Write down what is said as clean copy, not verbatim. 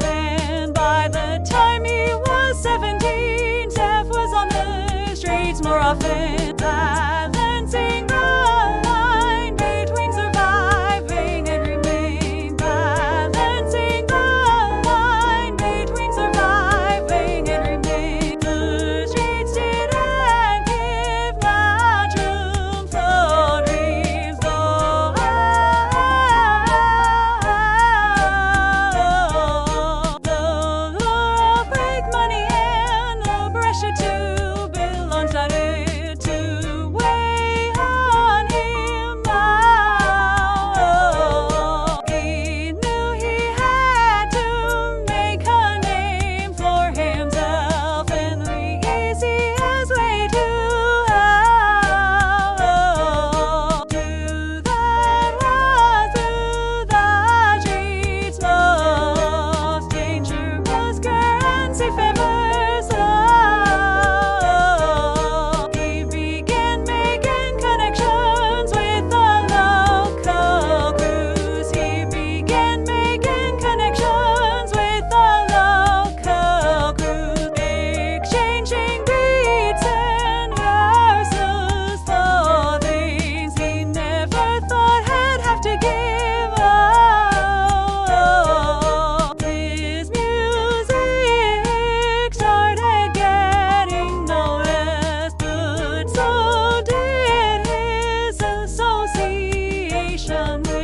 often. By the time he was 17, Stef was on the streets more often. Balancing the line between surviving and remain. Balancing the line between surviving and remain. The streets didn't give much room for dreams, though the lure of quick money and the pressure to belong started to weigh on him now. He knew he had to make a name for himself, and the easiest way to do that was through the streets' most dangerous currency favors. He began making connections with the local crews. He began making connections with the local crews, exchanging beats and verses for things he never thought he'd have to give up. His music started getting noticed, but so did his association with